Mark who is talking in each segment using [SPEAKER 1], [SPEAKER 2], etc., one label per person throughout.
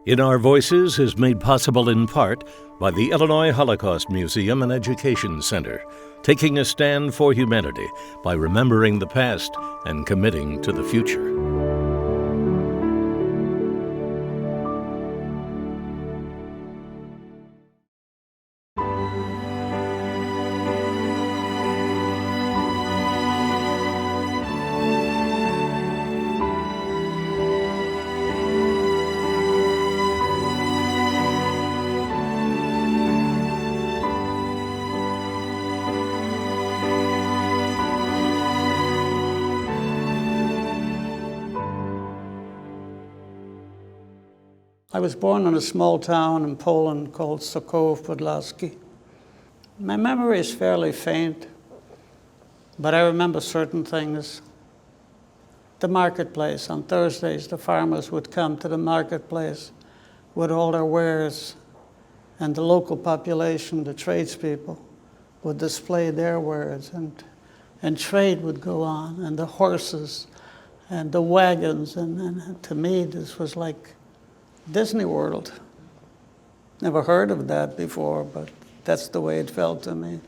[SPEAKER 1] In Our Voices is made possible in part by the Illinois Holocaust Museum and Education Center, taking a stand for humanity by remembering the past and committing to the future.
[SPEAKER 2] I was born in a small town in Poland called Sokołów Podlaski. My memory is fairly faint, but I remember certain things. The marketplace. On Thursdays, the farmers would come to the marketplace with all their wares, and the local population, the tradespeople, would display their wares, and trade would go on, and the horses, and the wagons, and to me, this was like Disney World. Never heard of that before, but that's the way it felt to me.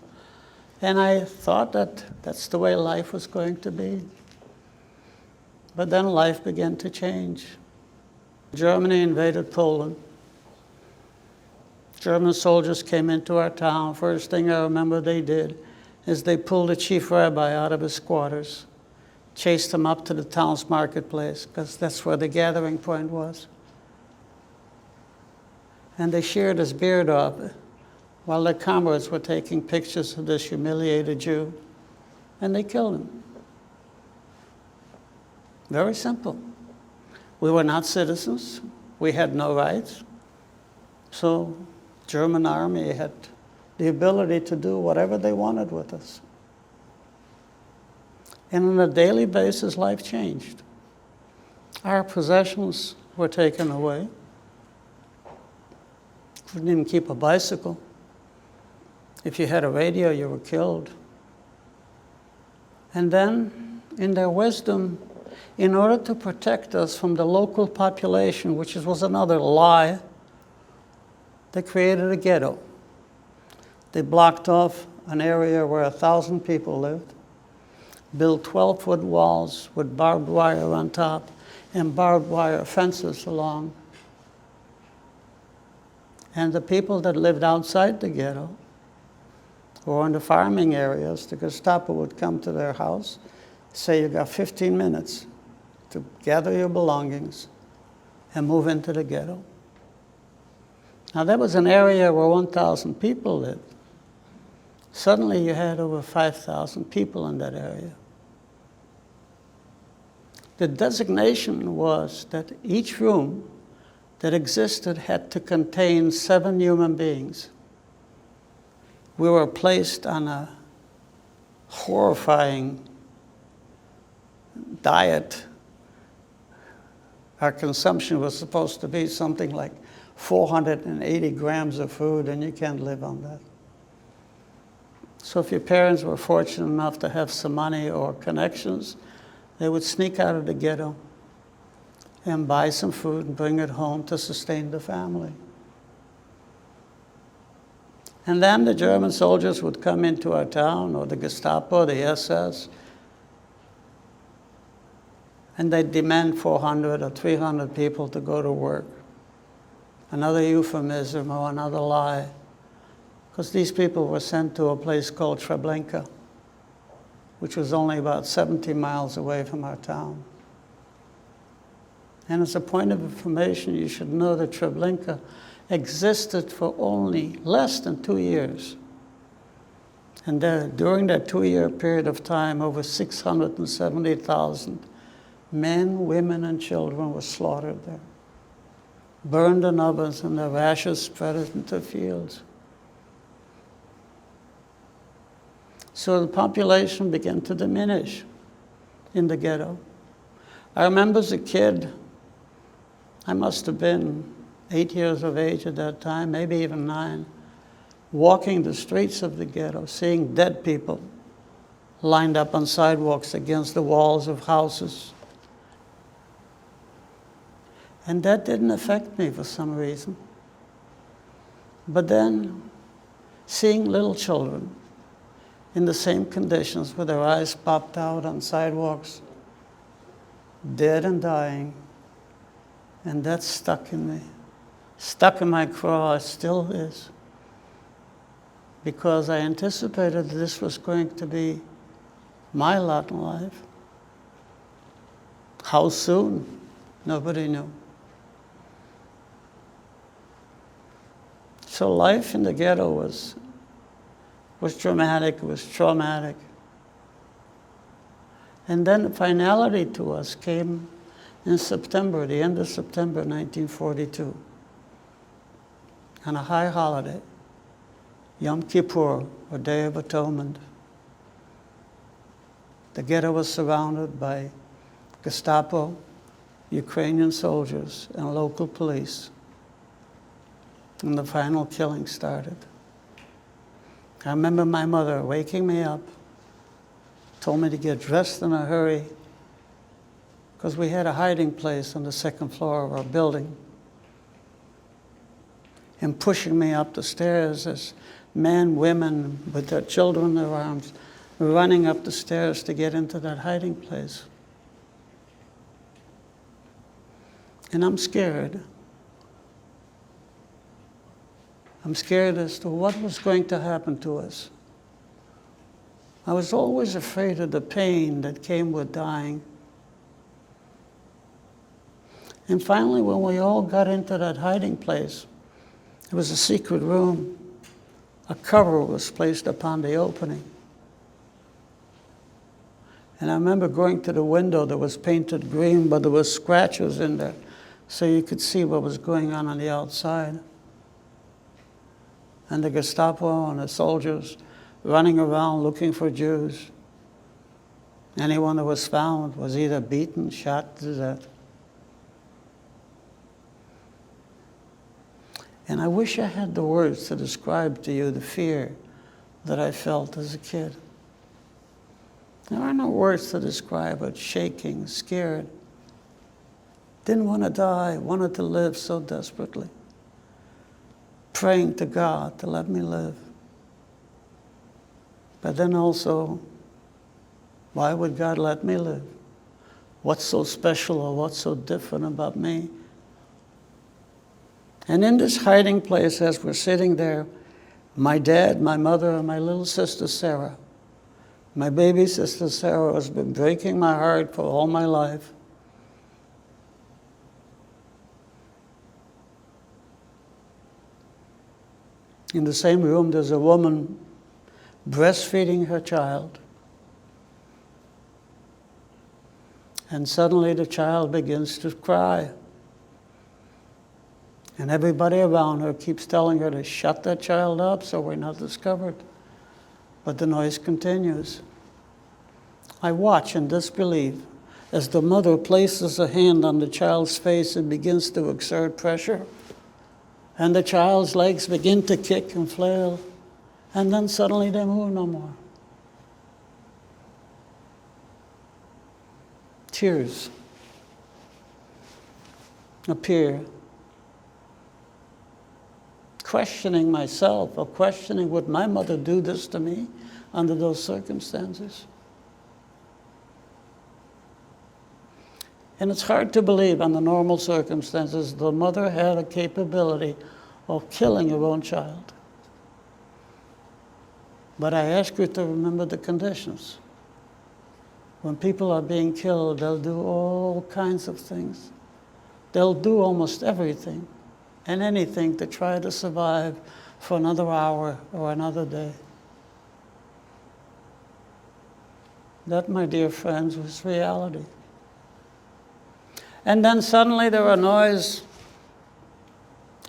[SPEAKER 2] And I thought that that's the way life was going to be. But then life began to change. Germany invaded Poland. German soldiers came into our town. First thing I remember they did is they pulled the chief rabbi out of his quarters, chased him up to the town's marketplace, because that's where the gathering point was. And they sheared his beard off while their comrades were taking pictures of this humiliated Jew, and they killed him. Very simple. We were not citizens. We had no rights. So German army had the ability to do whatever they wanted with us. And on a daily basis, life changed. Our possessions were taken away. Couldn't even keep a bicycle. If you had a radio, you were killed. And then, in their wisdom, in order to protect us from the local population, which was another lie, they created a ghetto. They blocked off an area where 1,000 people lived, built 12-foot walls with barbed wire on top and barbed wire fences along. And the people that lived outside the ghetto, or in the farming areas, the Gestapo would come to their house, say, you got 15 minutes to gather your belongings and move into the ghetto. Now that was an area where 1,000 people lived. Suddenly you had over 5,000 people in that area. The designation was that each room that existed had to contain 7 human beings. We were placed on a horrifying diet. Our consumption was supposed to be something like 480 grams of food, and you can't live on that. So if your parents were fortunate enough to have some money or connections, they would sneak out of the ghetto and buy some food and bring it home to sustain the family. And then the German soldiers would come into our town, or the Gestapo, the SS, and they'd demand 400 or 300 people to go to work. Another euphemism or another lie, because these people were sent to a place called Treblinka, which was only about 70 miles away from our town. And as a point of information, you should know that Treblinka existed for only less than 2 years. And during that 2-year period of time, over 670,000 men, women, and children were slaughtered there, burned in ovens, and their ashes spread into fields. So the population began to diminish in the ghetto. I remember as a kid, I must have been 8 years of age at that time, maybe even 9, walking the streets of the ghetto, seeing dead people lined up on sidewalks against the walls of houses. And that didn't affect me for some reason. But then, seeing little children in the same conditions with their eyes popped out on sidewalks, dead and dying, and that stuck in me. Stuck in my craw, it still is. Because I anticipated that this was going to be my lot in life. How soon? Nobody knew. So life in the ghetto was dramatic, it was traumatic. And then the finality to us came in September, the end of September 1942, on a high holiday, Yom Kippur, or Day of Atonement. The ghetto was surrounded by Gestapo, Ukrainian soldiers, and local police. And the final killing started. I remember my mother waking me up, told me to get dressed in a hurry, because we had a hiding place on the second floor of our building, and pushing me up the stairs as men, women with their children in their arms, running up the stairs to get into that hiding place. And I'm scared. I'm scared as to what was going to happen to us. I was always afraid of the pain that came with dying. And finally, when we all got into that hiding place, it was a secret room. A cover was placed upon the opening. And I remember going to the window that was painted green, but there were scratches in there, so you could see what was going on the outside. And the Gestapo and the soldiers running around looking for Jews. Anyone that was found was either beaten, shot to death. And I wish I had the words to describe to you the fear that I felt as a kid. There are no words to describe it. Shaking, scared. Didn't want to die, wanted to live so desperately. Praying to God to let me live. But then also, why would God let me live? What's so special or what's so different about me? And in this hiding place, as we're sitting there, my dad, my mother, and my little sister Sarah, my baby sister Sarah, has been breaking my heart for all my life. In the same room, there's a woman breastfeeding her child. And suddenly the child begins to cry. And everybody around her keeps telling her to shut that child up so we're not discovered. But the noise continues. I watch in disbelief as the mother places a hand on the child's face and begins to exert pressure. And the child's legs begin to kick and flail. And then suddenly they move no more. Tears appear. Questioning myself, or questioning, would my mother do this to me under those circumstances? And it's hard to believe under normal circumstances the mother had a capability of killing her own child. But I ask you to remember the conditions. When people are being killed, they'll do all kinds of things. They'll do almost everything and anything to try to survive for another hour or another day. That, my dear friends, was reality. And then suddenly there are noise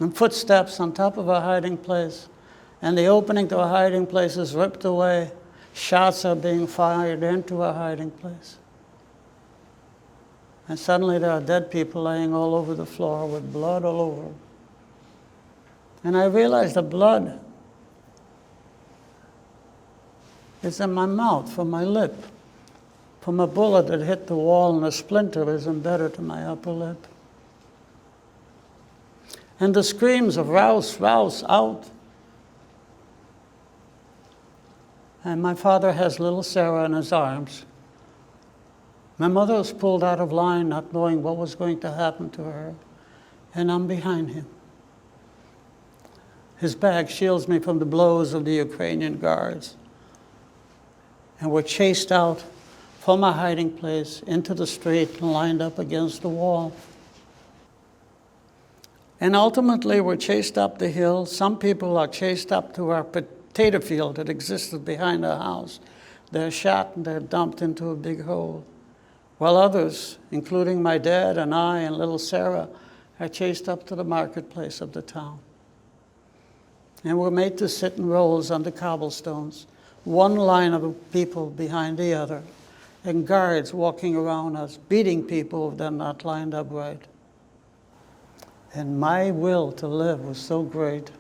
[SPEAKER 2] and footsteps on top of a hiding place, and the opening to a hiding place is ripped away. Shots are being fired into a hiding place. And suddenly there are dead people laying all over the floor with blood all over. And I realized the blood is in my mouth, from my lip, from a bullet that hit the wall, and a splinter is embedded in my upper lip. and the screams of "Rouse, Rouse, out!" And my father has little Sarah in his arms. My mother was pulled out of line, not knowing what was going to happen to her, and I'm behind him. His bag shields me from the blows of the Ukrainian guards. And we're chased out from our hiding place into the street and lined up against the wall. And ultimately, we're chased up the hill. Some people are chased up to our potato field that existed behind our house. They're shot and they're dumped into a big hole. While others, including my dad and I and little Sarah, are chased up to the marketplace of the town. And we're made to sit in rows on the cobblestones, one line of people behind the other, and guards walking around us, beating people if they're not lined up right. And my will to live was so great.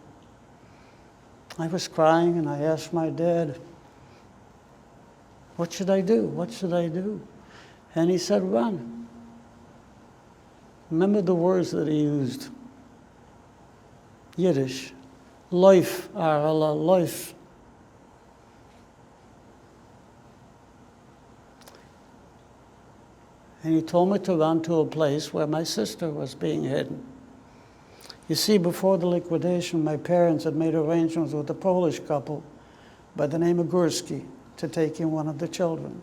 [SPEAKER 2] I was crying and I asked my dad, "What should I do? What should I do?" And he said, "Run." Remember the words that he used. Yiddish. Life, Arla, life. And he told me to run to a place where my sister was being hidden. You see, before the liquidation, my parents had made arrangements with a Polish couple by the name of Górski to take in one of the children.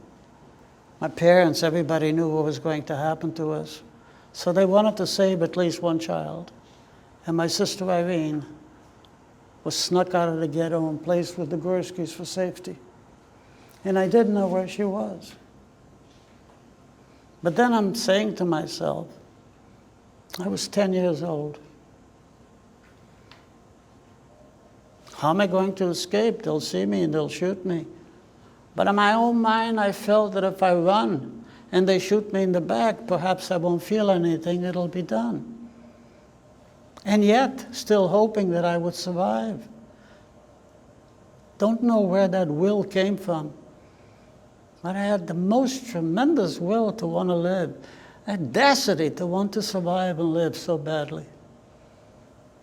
[SPEAKER 2] My parents, everybody knew what was going to happen to us. So they wanted to save at least one child. And my sister Irene was snuck out of the ghetto and placed with the Górskis for safety. And I didn't know where she was. But then I'm saying to myself, I was 10 years old. How am I going to escape? They'll see me and they'll shoot me. But in my own mind, I felt that if I run and they shoot me in the back, perhaps I won't feel anything, it'll be done. And yet, still hoping that I would survive. Don't know where that will came from. But I had the most tremendous will to want to live, audacity to want to survive and live so badly.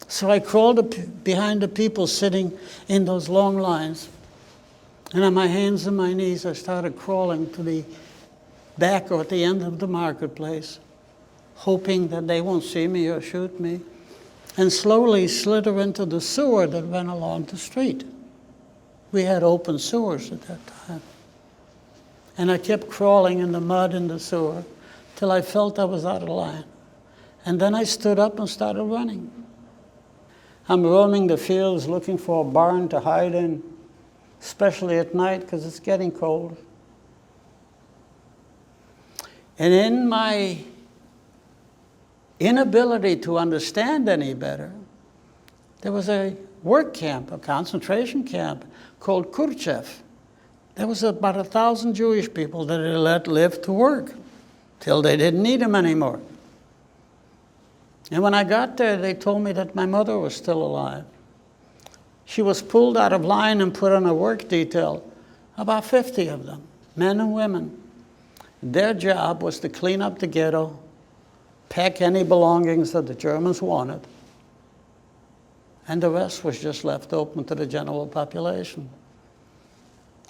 [SPEAKER 2] So I crawled behind the people sitting in those long lines. And on my hands and my knees, I started crawling to the back or at the end of the marketplace, hoping that they won't see me or shoot me, and slowly slither into the sewer that ran along the street. We had open sewers at that time. And I kept crawling in the mud in the sewer till I felt I was out of line. And then I stood up and started running. I'm roaming the fields looking for a barn to hide in, especially at night because it's getting cold. And in my inability to understand any better, there was a work camp, a concentration camp called Kurchev. There was about 1,000 Jewish people that they let live to work till they didn't need them anymore. And when I got there, they told me that my mother was still alive. She was pulled out of line and put on a work detail, about 50 of them, men and women. Their job was to clean up the ghetto, pack any belongings that the Germans wanted, and the rest was just left open to the general population.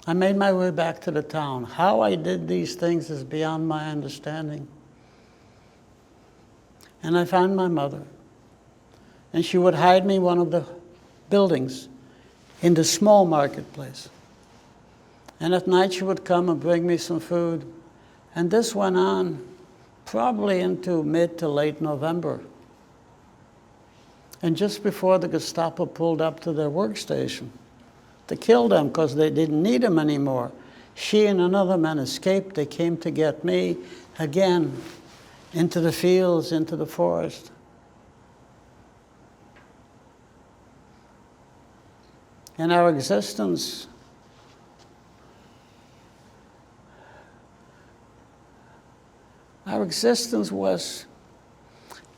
[SPEAKER 2] I made my way back to the town. How I did these things is beyond my understanding. And I found my mother, and she would hide me in one of the buildings in the small marketplace. And at night she would come and bring me some food. And this went on probably into mid to late November. And just before the Gestapo pulled up to their workstation to kill them because they didn't need them anymore, she and another man escaped. They came to get me again into the fields, into the forest. And our existence was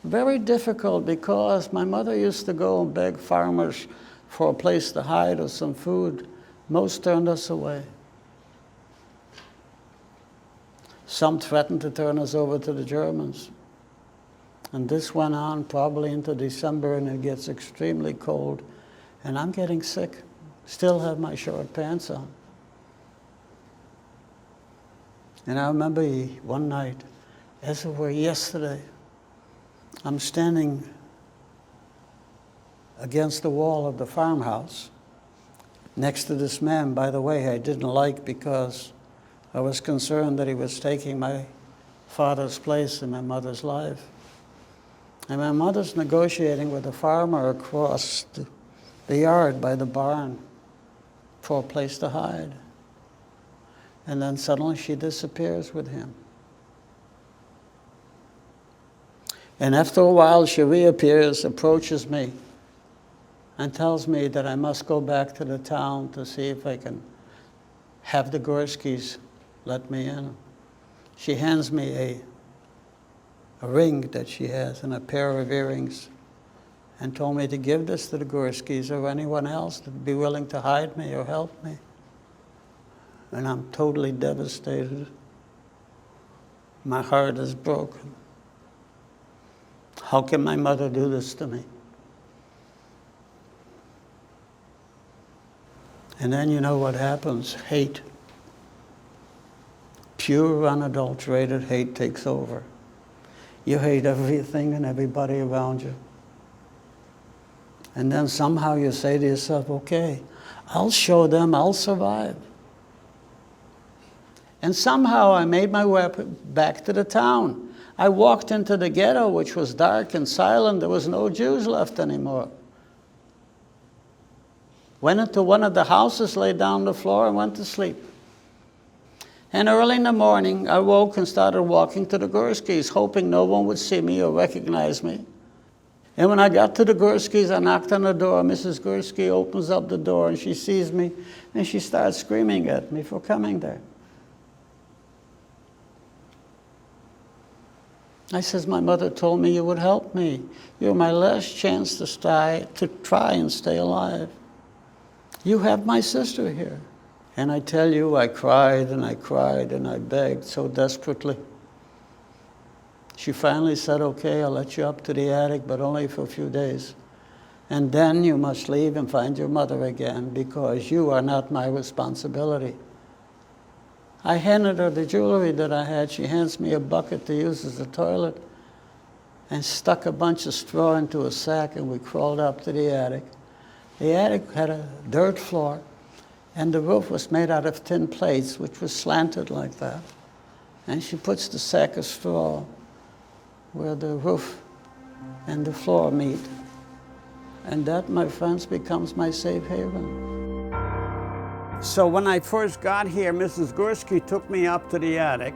[SPEAKER 2] very difficult because my mother used to go and beg farmers for a place to hide or some food. Most turned us away. Some threatened to turn us over to the Germans. And this went on probably into December, and it gets extremely cold. And I'm getting sick. Still have my short pants on. And I remember one night, as it were yesterday, I'm standing against the wall of the farmhouse next to this man, by the way, I didn't like because I was concerned that he was taking my father's place in my mother's life. And my mother's negotiating with a farmer across the yard by the barn for a place to hide. And then suddenly she disappears with him. And after a while she reappears, approaches me, and tells me that I must go back to the town to see if I can have the Gorskys let me in. She hands me a ring that she has and a pair of earrings, and told me to give this to the Gorskys or anyone else that would be willing to hide me or help me. And I'm totally devastated. My heart is broken. How can my mother do this to me? And then you know what happens? Hate. Pure, unadulterated hate takes over. You hate everything and everybody around you. And then somehow you say to yourself, okay, I'll show them I'll survive. And somehow I made my way back to the town. I walked into the ghetto, which was dark and silent. There was no Jews left anymore. Went into one of the houses, laid down on the floor, and went to sleep. And early in the morning, I woke and started walking to the Gorskys, hoping no one would see me or recognize me. And when I got to the Gorskys, I knocked on the door. Mrs. Gursky opens up the door, and she sees me, and she starts screaming at me for coming there. I says, my mother told me you would help me. You're my last chance to try and stay alive. You have my sister here. And I tell you, I cried and I cried and I begged so desperately. She finally said, okay, I'll let you up to the attic, but only for a few days. And then you must leave and find your mother again, because you are not my responsibility. I handed her the jewelry that I had. She hands me a bucket to use as a toilet, and stuck a bunch of straw into a sack, and we crawled up to the attic. The attic had a dirt floor, and the roof was made out of tin plates, which was slanted like that. And she puts the sack of straw where the roof and the floor meet. And that, my friends, becomes my safe haven. So when I first got here, Mrs. Gursky took me up to the attic.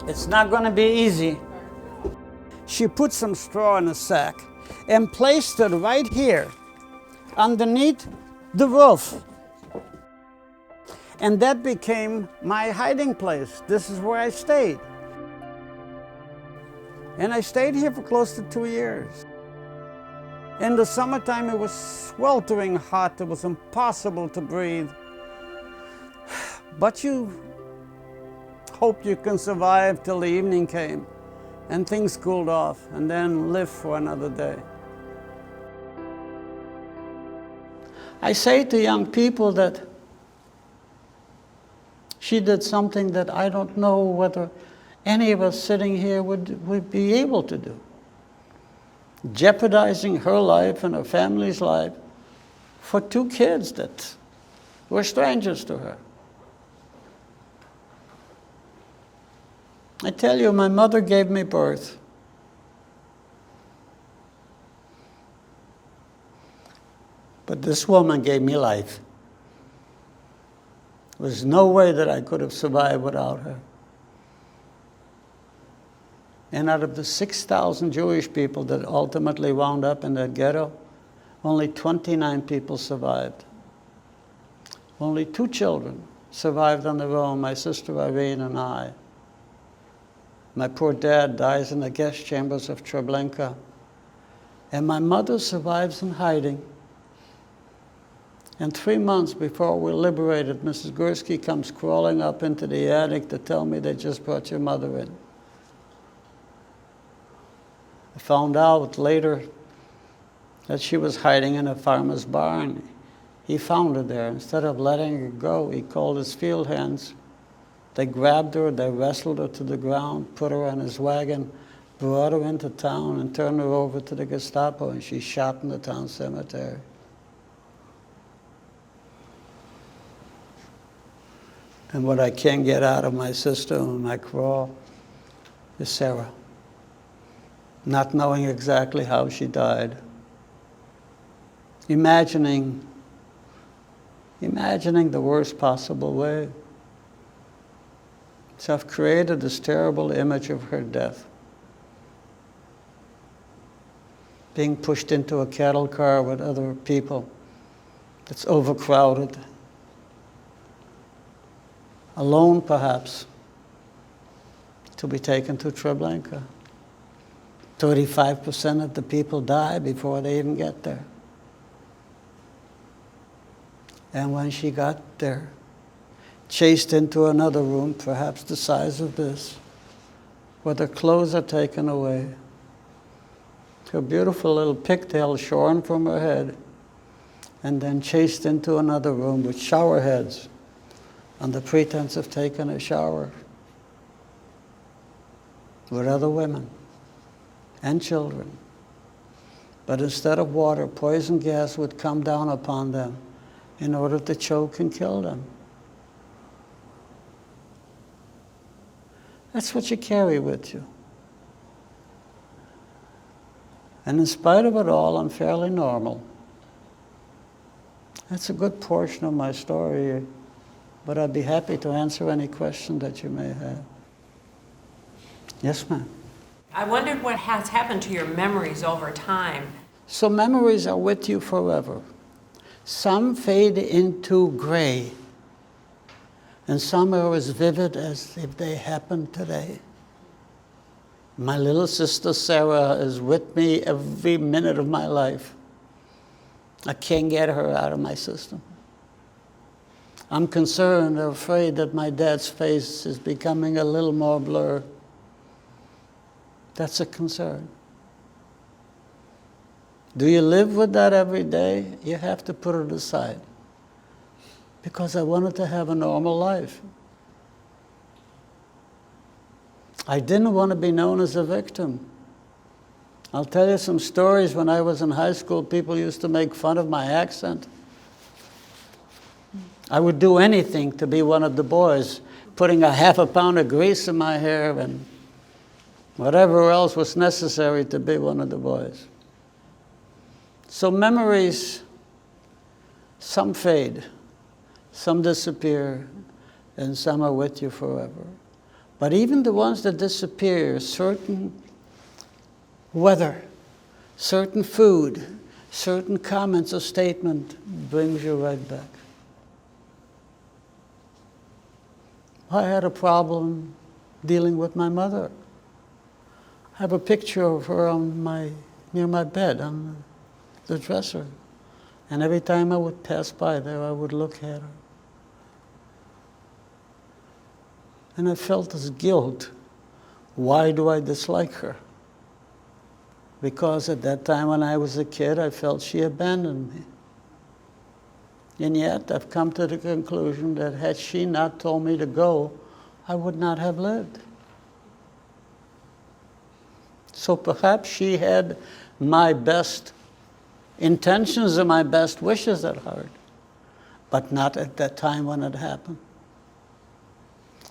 [SPEAKER 2] It's not going to be easy. She put some straw in a sack and placed it right here underneath the roof. And that became my hiding place. This is where I stayed. And I stayed here for close to 2 years. In the summertime, it was sweltering hot. It was impossible to breathe. But you hope you can survive till the evening came and things cooled off, and then live for another day. I say to young people that she did something that I don't know whether any of us sitting here would be able to do. Jeopardizing her life and her family's life for 2 kids that were strangers to her. I tell you, my mother gave me birth. But this woman gave me life. There was no way that I could have survived without her. And out of the 6,000 Jewish people that ultimately wound up in that ghetto, only 29 people survived. Only 2 children survived on their own, my sister Irene and I. My poor dad dies in the guest chambers of Treblinka. And my mother survives in hiding. And 3 months before we're liberated, Mrs. Gursky comes crawling up into the attic to tell me they just brought your mother in. I found out later that she was hiding in a farmer's barn. He found her there. Instead of letting her go, he called his field hands. They grabbed her, they wrestled her to the ground, put her on his wagon, brought her into town, and turned her over to the Gestapo, and she's shot in the town cemetery. And what I can't get out of my system and my crawl is Sarah. Not knowing exactly how she died. Imagining the worst possible way. So I've created this terrible image of her death. Being pushed into a cattle car with other people that's overcrowded. Alone, perhaps, to be taken to Treblinka. 35% of the people die before they even get there. And when she got there, chased into another room, perhaps the size of this, where the clothes are taken away, her beautiful little pigtail shorn from her head, and then chased into another room with shower heads on the pretense of taking a shower with other women and children. But instead of water, poison gas would come down upon them in order to choke and kill them. That's what you carry with you. And in spite of it all, I'm fairly normal. That's a good portion of my story, but I'd be happy to answer any question that you may have. Yes, ma'am.
[SPEAKER 3] I wondered what has happened to your memories over time.
[SPEAKER 2] So memories are with you forever. Some fade into gray, and some are as vivid as if they happened today. My little sister Sarah is with me every minute of my life. I can't get her out of my system. I'm concerned or afraid that my dad's face is becoming a little more blurred. That's a concern. Do you live with that every day? You have to put it aside. Because I wanted to have a normal life. I didn't want to be known as a victim. I'll tell you some stories. When I was in high school, people used to make fun of my accent. I would do anything to be one of the boys, putting a half a pound of grease in my hair and whatever else was necessary to be one of the boys. So memories, some fade, some disappear, and some are with you forever. But even the ones that disappear, certain weather, certain food, certain comments or statement brings you right back. I had a problem dealing with my mother. I have a picture of her near my bed on the dresser. And every time I would pass by there, I would look at her. And I felt this guilt. Why do I dislike her? Because at that time when I was a kid, I felt she abandoned me. And yet, I've come to the conclusion that had she not told me to go, I would not have lived. So perhaps she had my best intentions and my best wishes at heart, but not at that time when it happened.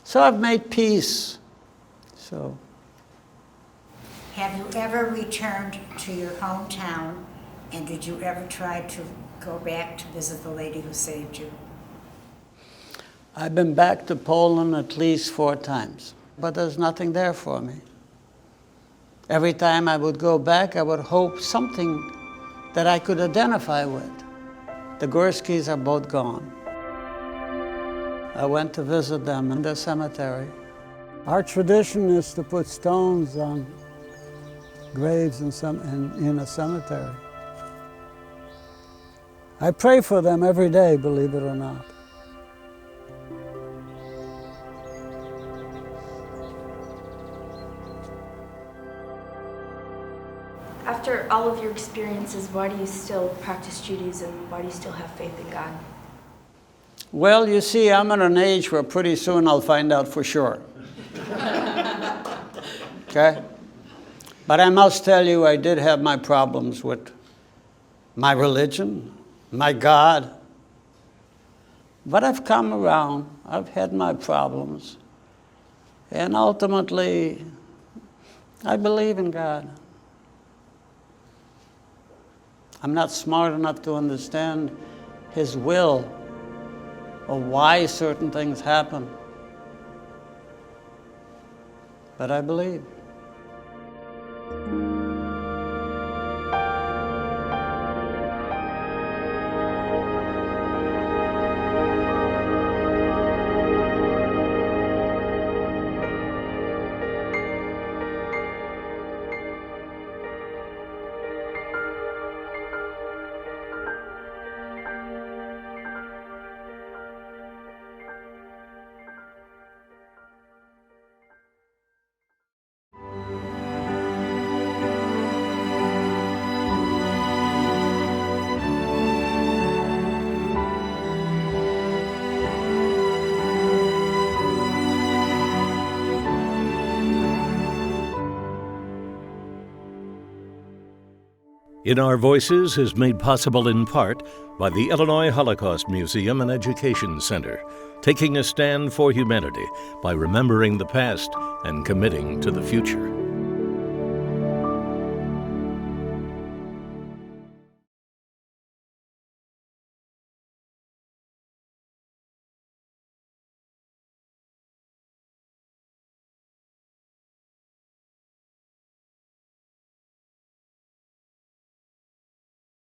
[SPEAKER 2] So I've made peace. So.
[SPEAKER 4] Have you ever returned to your hometown, and did you ever try to go back to visit the lady who saved you?
[SPEAKER 2] I've been back to Poland at least 4 times, but there's nothing there for me. Every time I would go back, I would hope something that I could identify with. The Gorskys are both gone. I went to visit them in the cemetery. Our tradition is to put stones on graves in a cemetery. I pray for them every day, believe it or not.
[SPEAKER 5] after all of your experiences, why do you still practice Judaism? Why do you still have faith in God?
[SPEAKER 2] Well, you see, I'm at an age where pretty soon I'll find out for sure. Okay? But I must tell you, I did have my problems with my religion, my God. But I've come around. I've had my problems. And ultimately, I believe in God. I'm not smart enough to understand His will or why certain things happen. But I believe.
[SPEAKER 1] In Our Voices is made possible in part by the Illinois Holocaust Museum and Education Center, taking a stand for humanity by remembering the past and committing to the future.